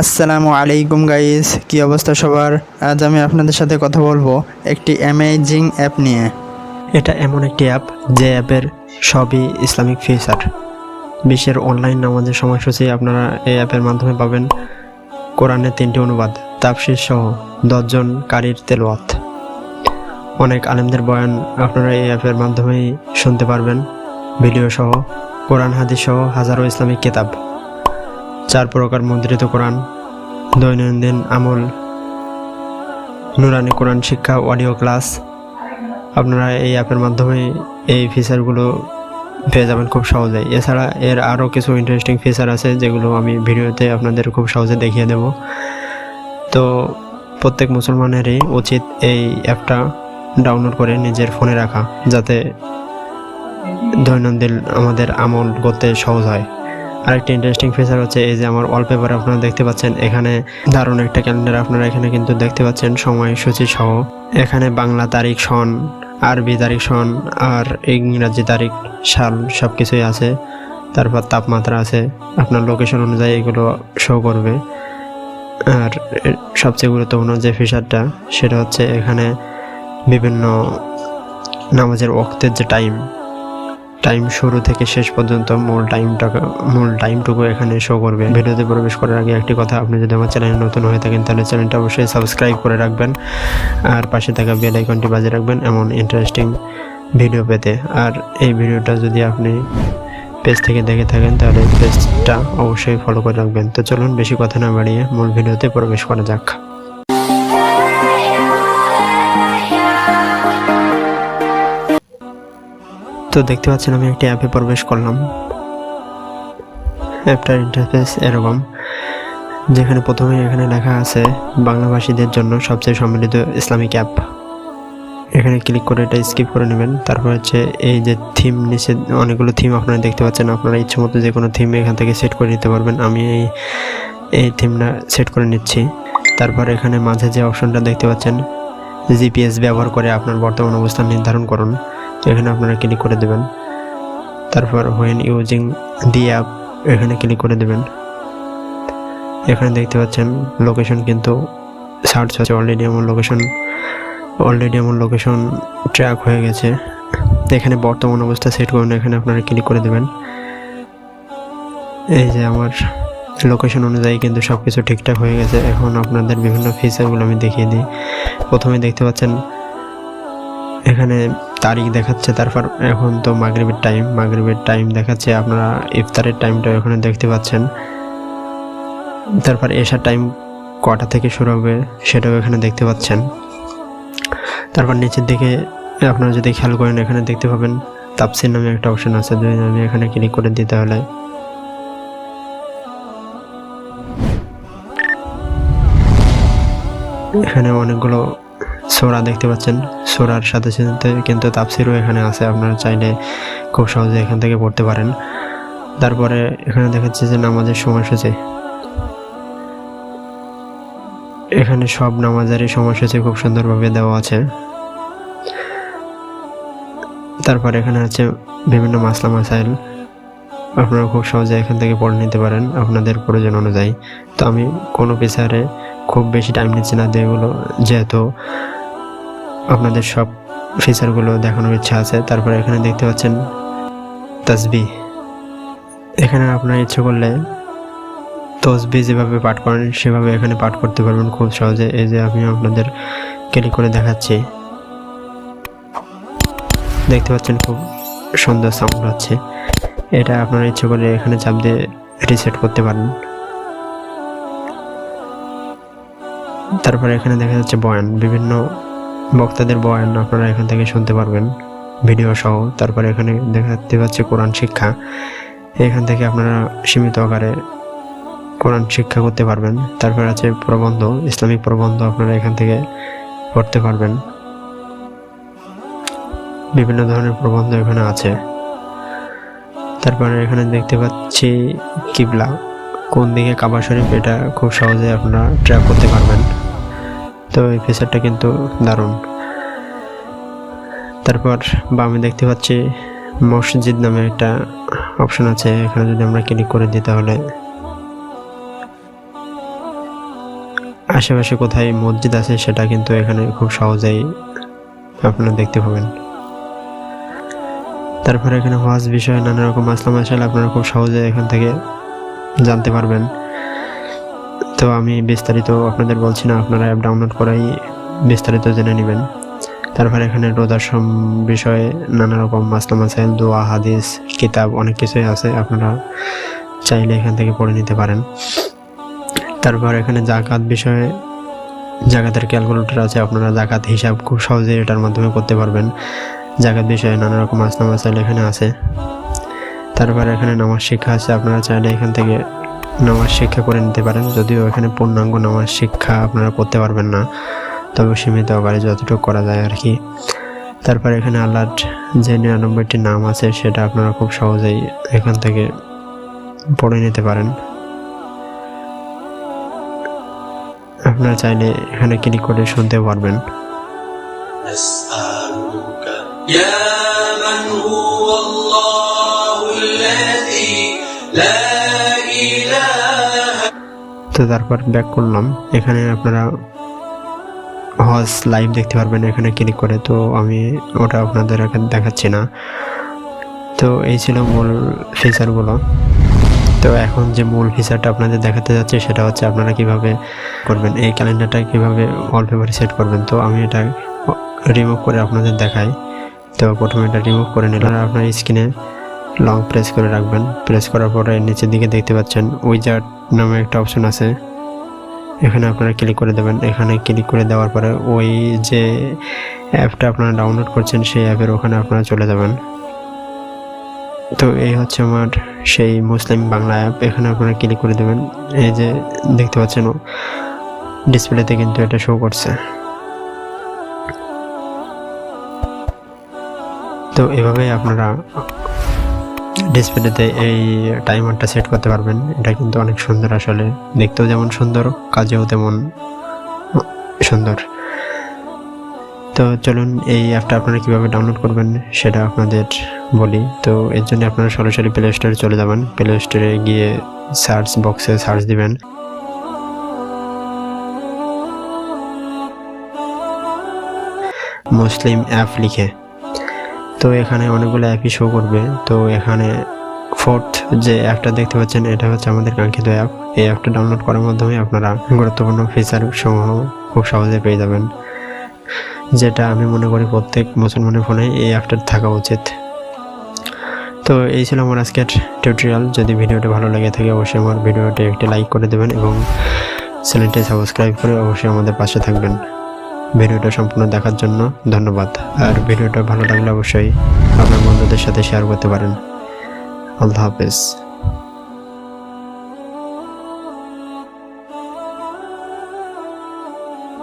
আসসালামু আলাইকুম গাইস, কি অবস্থা সবার? আজ আমি আপনাদের সাথে কথা বলবো একটি অ্যামেজিং অ্যাপ নিয়ে। এটা এমন একটি অ্যাপ যে অ্যাপের সবই ইসলামিক ফিচার। বিশ্বের অনলাইন নামাজের সময়সূচি আপনারা এই অ্যাপের মাধ্যমে পাবেন। কোরআনের 3টি অনুবাদ, তাফসির সহ 10 জন কারির তেলাওয়াত, অনেক আলেমদের বয়ান আপনারা এই অ্যাপের মাধ্যমেই শুনতে পারবেন। ভিডিও সহ কোরআন হাদিস সহ হাজারো ইসলামিক কিতাব, 4 প্রকার মুদ্রিত কোরআন, দৈনন্দিন আমল, নুরানি কোরআন শিক্ষা, অডিও ক্লাস। আপনারা এই অ্যাপের মাধ্যমে এই ফিচারগুলো পেয়ে যাবেন খুব সহজেই। এছাড়া এর আরও কিছু ইন্টারেস্টিং ফিচার আছে যেগুলো আমি ভিডিওতে আপনাদের খুব সহজে দেখিয়ে দেব। তো প্রত্যেক মুসলমানেরই উচিত এই অ্যাপটা ডাউনলোড করে নিজের ফোনে রাখা, যাতে দৈনন্দিন আমাদের আমল করতে সহজ হয়। আরেকটি ইন্টারেস্টিং ফিচার হচ্ছে এই যে আমার ওয়ালপেপার আপনারা দেখতে পাচ্ছেন, এখানে দারুণ একটা ক্যালেন্ডার আপনারা এখানে কিন্তু দেখতে পাচ্ছেন সময়সূচি সহ। এখানে বাংলা তারিখ, সন, আরবি তারিখ, সন আর ইংরাজি তারিখ, সাল সব কিছুই আছে। তারপর তাপমাত্রা আছে, আপনার লোকেশন অনুযায়ী এগুলো শো করবে। আর সবচেয়ে গুরুত্বপূর্ণ যে ফিচারটা সেটা হচ্ছে এখানে বিভিন্ন নামাজের ওয়াক্তের যে টাইম শুরু থেকে শেষ পর্যন্ত মূল টাইমটুকু এখানে শো করবে। ভিডিওতে প্রবেশ করার আগে একটি কথা, আপনি যদি আমার চ্যানেলে নতুন হয়ে থাকেন তাহলে চ্যানেলটা অবশ্যই সাবস্ক্রাইব করে রাখবেন আর পাশে থাকা বেল আইকনটি বাজিয়ে রাখবেন এমন ইন্টারেস্টিং ভিডিও পেতে। আর এই ভিডিওটা যদি আপনি পেজ থেকে দেখে থাকেন তাহলে পেজটা অবশ্যই ফলো করে রাখবেন। তো চলুন বেশি কথা না বাড়িয়ে মূল ভিডিওতে প্রবেশ করা যাক। তো দেখতে পাচ্ছেন আমি একটি অ্যাপে প্রবেশ করলাম। অ্যাপটার ইন্টারফেস এরকম, যেখানে প্রথমে এখানে লেখা আছে বাংলাভাষীদের জন্য সবচেয়ে সম্মিলিত ইসলামিক অ্যাপ। এখানে ক্লিক করে এটা স্কিপ করে নেবেন। তারপর হচ্ছে এই যে থিম, নিচে অনেকগুলো থিম আপনারা দেখতে পাচ্ছেন। আপনারা ইচ্ছে মতো যে কোনো থিম এখান থেকে সেট করে নিতে পারবেন। আমি এই থিমটা সেট করে নিচ্ছি। তারপর এখানে মাঝে যে অপশনটা দেখতে পাচ্ছেন, জিপিএস ব্যবহার করে আপনার বর্তমান অবস্থান নির্ধারণ করুন, এখানে আপনারা ক্লিক করে দেবেন। তারপর হোয়েন ইউজিং দি অ্যাপ এখানে ক্লিক করে দেবেন। এখানে দেখতে পাচ্ছেন লোকেশন কিন্তু সার্চ হচ্ছে, অলরেডি আমার লোকেশন ট্র্যাক হয়ে গেছে। এখানে বর্তমান অবস্থা সেট করুন, এখানে আপনারা ক্লিক করে দেবেন। এই যে আমার লোকেশন অনুযায়ী কিন্তু সব কিছু ঠিকঠাক হয়ে গেছে। এখন আপনাদের বিভিন্ন ফিচারগুলো আমি দেখিয়ে দিই। প্রথমে দেখতে পাচ্ছেন এখানে তারিখ দেখাচ্ছে, তারপর এখন তো মাগরিবের টাইম দেখাচ্ছে, আপনারা ইফতারের টাইমটা এখানে দেখতে পাচ্ছেন। তারপর এশার টাইম কটা থেকে শুরু হবে সেটাও এখানে দেখতে পাচ্ছেন। তারপর নিচের দিকে আপনারা যদি খেয়াল করেন এখানে দেখতে পাবেন তাফসির নামে একটা অপশন আছে। যদি আমি এখানে ক্লিক করে দিই তাহলে এখানে অনেকগুলো সূরা দেখতে পাচ্ছেন। সূরার সাথে সাথে কিন্তু তাফসিরও এখানে আছে, আপনারা চাইলে খুব সহজে এখান থেকে পড়তে পারেন। তারপরে এখানে দেখাচ্ছে যে নামাজের সময়সূচি, এখানে সব নামাজেরই সময়সূচি খুব সুন্দরভাবে দেওয়া আছে। তারপর এখানে আছে বিভিন্ন মাসলা মাসাইল, আপনারা খুব সহজে এখান থেকে পড়ে নিতে পারেন আপনাদের প্রয়োজন অনুযায়ী। তো আমি কোনো ফিচারে খুব বেশি টাইম নিচ্ছি না, এগুলো যেহেতু আপনাদের সব ফিচারগুলো দেখানোর ইচ্ছা আছে। তারপরে এখানে দেখতে পাচ্ছেন তাসবিহ, এখানে আপনার ইচ্ছে করলে তসবিহ যেভাবে পাঠ করেন সেভাবে এখানে পাঠ করতে পারবেন খুব সহজে। এই যে আমি আপনাদের ক্লিক করে দেখাচ্ছি, দেখতে পাচ্ছেন খুব সুন্দর সাউন্ড হচ্ছে। এটা আপনারা ইচ্ছে করলে এখানে চাপ দিয়ে রিসেট করতে পারেন। তারপরে এখানে দেখা যাচ্ছে বয়ান, বিভিন্ন বক্তাদের বয়ান আপনারা এখান থেকে শুনতে পারবেন ভিডিও সহ। তারপরে এখানে দেখাতে পাচ্ছে কোরআন শিক্ষা, এখান থেকে আপনারা সীমিত আকারে কোরআন শিক্ষা করতে পারবেন। তারপর আছে প্রবন্ধ, ইসলামিক প্রবন্ধ আপনারা এখান থেকে পড়তে পারবেন। বিভিন্ন ধরনের প্রবন্ধ এখানে আছে। তারপরে এখানে দেখতে পাচ্ছি কিবলা, কোন দিকে কাবা শরীফ, এটা খুব সহজে আপনারা ট্র্যাক করতে পারবেন। তো এই ফিচারটা কিন্তু দারুণ। তারপর বামে দেখতে পাচ্ছি মসজিদ নামে একটা অপশন আছে, এখানে যদি আমরা ক্লিক করে দিই তাহলে আশেপাশে কোথায় মসজিদ আছে সেটা কিন্তু এখানে খুব সহজেই আপনারা দেখতে পাবেন। তারপরে এখানে হজ বিষয়ে নানা রকম মাসলা মাসাইল আপনারা খুব সহজে এখান থেকে জানতে পারবেন। তো আমি বিস্তারিত আপনাদের বলছি না, আপনারা অ্যাপ ডাউনলোড করাই বিস্তারিত জেনে নেবেন। তারপরে এখানে রোজার বিষয়ে নানা রকম মাসলা মাসাইল, দোয়া, হাদিস, কিতাব অনেক কিছুই আছে, আপনারা চাইলে এখান থেকে পড়ে নিতে পারেন। তারপর এখানে জাকাত বিষয়ে জাকাতের ক্যালকুলেটর আছে, আপনারা জাকাত হিসাব খুব সহজেই এটার মাধ্যমে করতে পারবেন। জাকাত বিষয়ে নানা রকম মাসলা মাসাইল এখানে আছে। তারপর এখানে নামাজ শিক্ষা আছে, আপনারা চাইলে এখান থেকে নামাজ শিক্ষা করে নিতে পারেন, যদিও এখানে পূর্ণাঙ্গ নামাজ শিক্ষা আপনারা করতে পারবেন না, তবে সীমিত আকারে যতটুকু করা যায় আর কি। তারপর এখানে আল্লাহর যে 99টি নাম আছে সেটা আপনারা খুব সহজেই এখান থেকে পড়ে নিতে পারেন। আপনারা চাইলে এখানে ক্লিক করে শুনতে পারবেন। তো তারপর ব্যাক করলাম, এখানে আপনারা হজ লাইভ দেখতে পারবেন এখানে ক্লিক করে, তো আমি ওটা আপনাদের এখানে দেখাচ্ছি না। তো এই ছিল মূল ফিচারগুলো। তো এখন যে মূল ফিচারটা আপনাদের দেখাতে যাচ্ছে সেটা হচ্ছে আপনারা কিভাবে করবেন, এই ক্যালেন্ডারটা কিভাবে ওয়ালপেপারে সেট করবেন। তো আমি এটা রিমুভ করে আপনাদের দেখাই। তো প্রথমে এটা রিমুভ করে নিলাম, আপনার স্ক্রিনে লং প্রেস করে রাখবেন। প্রেস করার পরে নিচের দিকে দেখতে পাচ্ছেন উইজার্ড নামে একটা অপশন আছে, এখানে আপনারা ক্লিক করে দেবেন। এখানে ক্লিক করে দেওয়ার পরে ওই যে অ্যাপটা আপনারা ডাউনলোড করছেন সেই অ্যাপের ওখানে আপনারা চলে যাবেন। তো এই হচ্ছে আমার সেই মুসলিম বাংলা অ্যাপ, এখানে আপনারা ক্লিক করে দেবেন। এই যে দেখতে পাচ্ছেন ডিসপ্লেতে কিন্তু এটা শো করছে। তো এভাবেই আপনারা ডিসপ্লেতে এই টাইমারটা সেট করতে পারবেন। এটা কিন্তু অনেক সুন্দর, আসলে দেখতেও যেমন সুন্দর, কাজেও তেমন সুন্দর। তো চলুন এই অ্যাপটা আপনারা কীভাবে ডাউনলোড করবেন সেটা আপনাদের বলি। তো এর জন্য আপনারা সরাসরি প্লে স্টোরে চলে যাবেন। প্লে স্টোরে গিয়ে সার্চ বক্সে সার্চ দিবেন মুসলিম অ্যাপ লিখে। তো এখানে অনেকগুলো অ্যাপই শো করবে। তো এখানে ফোর্থ যে অ্যাপটা দেখতে পাচ্ছেন এটা হচ্ছে আমাদের কাঙ্ক্ষিত অ্যাপ। এই অ্যাপটা ডাউনলোড করার মাধ্যমে আপনারা গুরুত্বপূর্ণ ফিচার সমূহ খুব সহজে পেয়ে যাবেন, যেটা আমি মনে করি প্রত্যেক মুসলমানের ফোনে এই অ্যাপটা থাকা উচিত। তো এই ছিল আমার আজকের টিউটোরিয়াল। যদি ভিডিওটা ভালো লাগে থাকে অবশ্যই আমার ভিডিওটি একটি লাইক করে দেবেন এবং চ্যানেলটি সাবস্ক্রাইব করে অবশ্যই আমাদের পাশে থাকবেন। ভিডিওটা সম্পূর্ণ দেখার জন্য ধন্যবাদ। আর ভিডিওটা ভালো লাগলে অবশ্যই আপনার বন্ধুদের সাথে শেয়ার করতে পারেন। আল্লাহ হাফেজ।